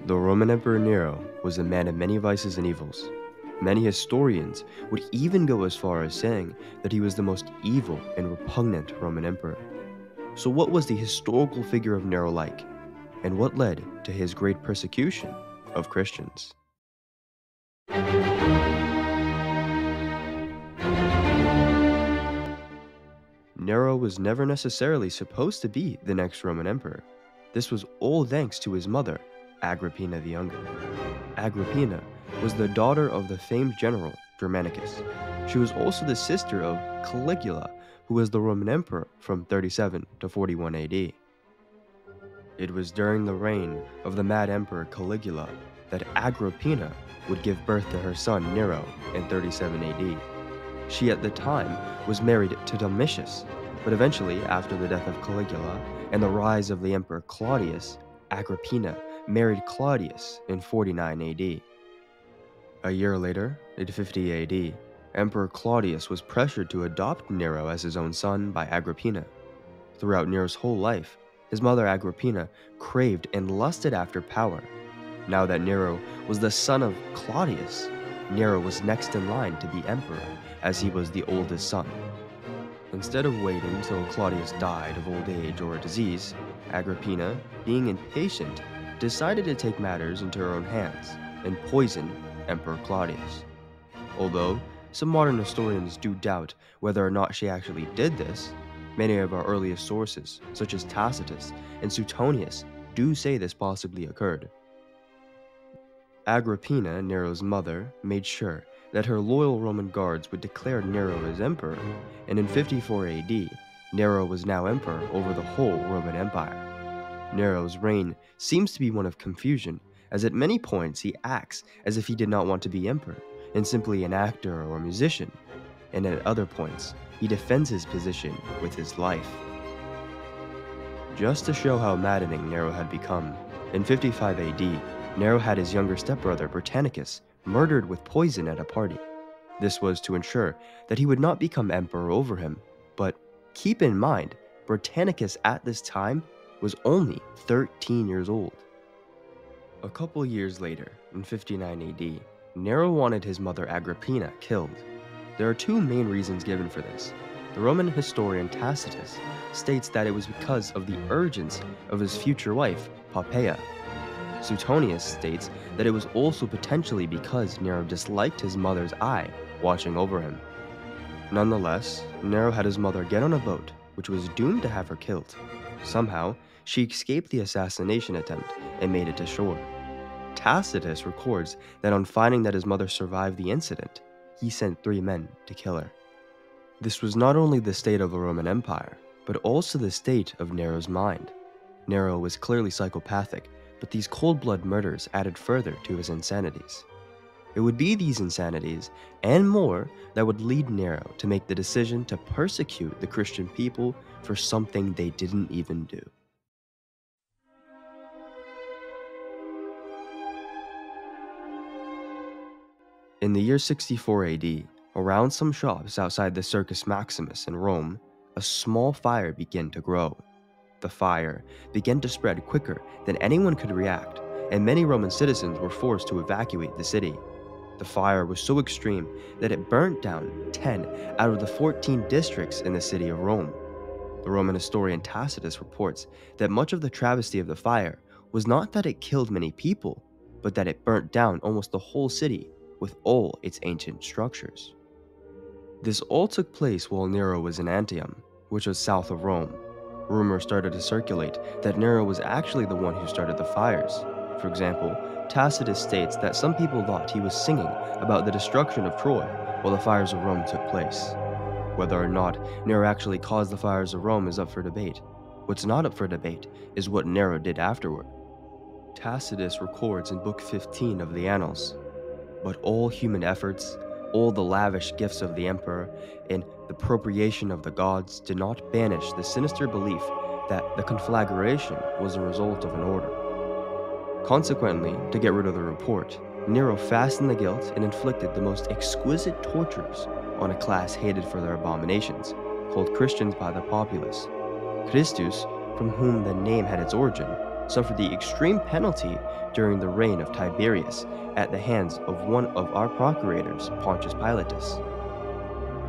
The Roman Emperor Nero was a man of many vices and evils. Many historians would even go as far as saying that he was the most evil and repugnant Roman emperor. So what was the historical figure of Nero like, and what led to his great persecution of Christians? Nero was never necessarily supposed to be the next Roman emperor. This was all thanks to his mother, Agrippina the Younger. Agrippina was the daughter of the famed general Germanicus. She was also the sister of Caligula, who was the Roman emperor from 37 to 41 AD. It was during the reign of the mad emperor Caligula that Agrippina would give birth to her son Nero in 37 AD. She at the time was married to Domitius, but eventually, after the death of Caligula and the rise of the emperor Claudius, Agrippina married Claudius in 49 AD. A year later, in 50 AD, Emperor Claudius was pressured to adopt Nero as his own son by Agrippina. Throughout Nero's whole life, his mother Agrippina craved and lusted after power. Now that Nero was the son of Claudius, Nero was next in line to be emperor, as he was the oldest son. Instead of waiting till Claudius died of old age or a disease, Agrippina, being impatient, decided to take matters into her own hands and poison Emperor Claudius. Although some modern historians do doubt whether or not she actually did this, many of our earliest sources, such as Tacitus and Suetonius, do say this possibly occurred. Agrippina, Nero's mother, made sure that her loyal Roman guards would declare Nero as emperor, and in 54 AD, Nero was now emperor over the whole Roman Empire. Nero's reign seems to be one of confusion, as at many points he acts as if he did not want to be emperor, and simply an actor or musician, and at other points, he defends his position with his life. Just to show how maddening Nero had become, in 55 AD, Nero had his younger stepbrother Britannicus murdered with poison at a party. This was to ensure that he would not become emperor over him, but keep in mind, Britannicus at this time was only 13 years old. A couple years later, in 59 AD, Nero wanted his mother Agrippina killed. There are two main reasons given for this. The Roman historian Tacitus states that it was because of the urgency of his future wife, Poppaea. Suetonius states that it was also potentially because Nero disliked his mother's eye watching over him. Nonetheless, Nero had his mother get on a boat, which was doomed to have her killed. Somehow, she escaped the assassination attempt and made it to shore. Tacitus records that on finding that his mother survived the incident, he sent 3 men to kill her. This was not only the state of the Roman Empire, but also the state of Nero's mind. Nero was clearly psychopathic, but these cold-blood murders added further to his insanities. It would be these insanities, and more, that would lead Nero to make the decision to persecute the Christian people for something they didn't even do. In the year 64 AD, around some shops outside the Circus Maximus in Rome, a small fire began to grow. The fire began to spread quicker than anyone could react, and many Roman citizens were forced to evacuate the city. The fire was so extreme that it burnt down 10 out of the 14 districts in the city of Rome. The Roman historian Tacitus reports that much of the travesty of the fire was not that it killed many people, but that it burnt down almost the whole city with all its ancient structures. This all took place while Nero was in Antium, which was south of Rome. Rumors started to circulate that Nero was actually the one who started the fires. For example, Tacitus states that some people thought he was singing about the destruction of Troy while the fires of Rome took place. Whether or not Nero actually caused the fires of Rome is up for debate. What's not up for debate is what Nero did afterward. Tacitus records in Book 15 of the Annals, "But all human efforts, all the lavish gifts of the emperor, and the propitiation of the gods did not banish the sinister belief that the conflagration was a result of an order. Consequently, to get rid of the report, Nero fastened the guilt and inflicted the most exquisite tortures on a class hated for their abominations, called Christians by the populace. Christus, from whom the name had its origin, suffered the extreme penalty during the reign of Tiberius at the hands of one of our procurators, Pontius Pilatus.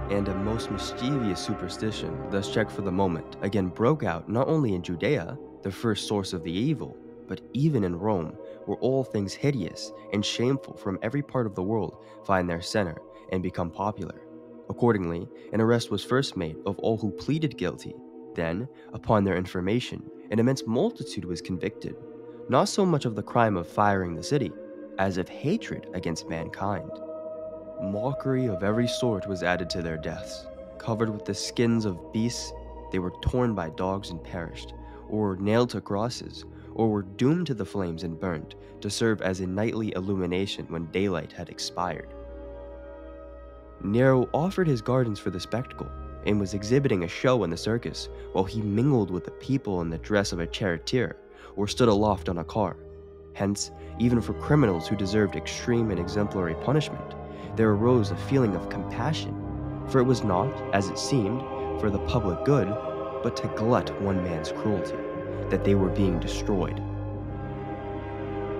And a most mischievous superstition, thus checked for the moment, again broke out not only in Judea, the first source of the evil, but even in Rome, where all things hideous and shameful from every part of the world find their center and become popular. Accordingly, an arrest was first made of all who pleaded guilty. Then, upon their information, an immense multitude was convicted, not so much of the crime of firing the city, as of hatred against mankind. Mockery of every sort was added to their deaths. Covered with the skins of beasts, they were torn by dogs and perished, or were nailed to crosses, or were doomed to the flames and burnt to serve as a nightly illumination when daylight had expired. Nero offered his gardens for the spectacle, and was exhibiting a show in the circus while he mingled with the people in the dress of a charioteer, or stood aloft on a car. Hence, even for criminals who deserved extreme and exemplary punishment, there arose a feeling of compassion, for it was not, as it seemed, for the public good, but to glut one man's cruelty, that they were being destroyed.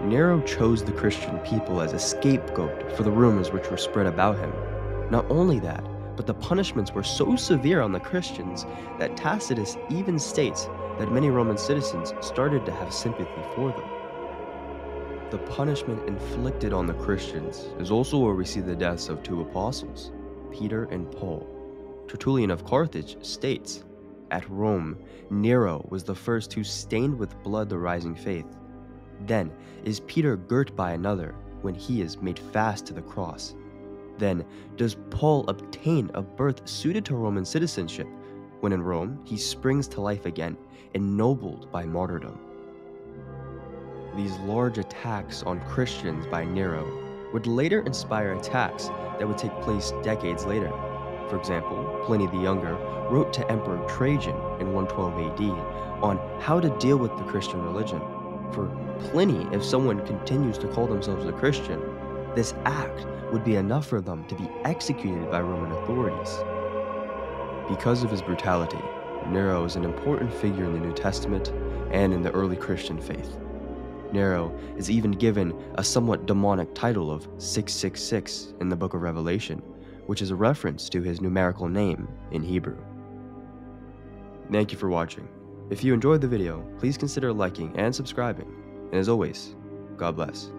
Nero chose the Christian people as a scapegoat for the rumors which were spread about him. Not only that, but the punishments were so severe on the Christians that Tacitus even states that many Roman citizens started to have sympathy for them. The punishment inflicted on the Christians is also where we see the deaths of two apostles, Peter and Paul. Tertullian of Carthage states, "At Rome, Nero was the first who stained with blood the rising faith. Then is Peter girt by another when he is made fast to the cross. Then does Paul obtain a birth suited to Roman citizenship, when in Rome he springs to life again, ennobled by martyrdom." These large attacks on Christians by Nero would later inspire attacks that would take place decades later. For example, Pliny the Younger wrote to Emperor Trajan in 112 AD on how to deal with the Christian religion. For Pliny, if someone continues to call themselves a Christian, this act would be enough for them to be executed by Roman authorities. Because of his brutality, Nero is an important figure in the New Testament and in the early Christian faith. Nero is even given a somewhat demonic title of 666 in the book of Revelation, which is a reference to his numerical name in Hebrew. Thank you for watching. If you enjoyed the video, please consider liking and subscribing. And as always, God bless.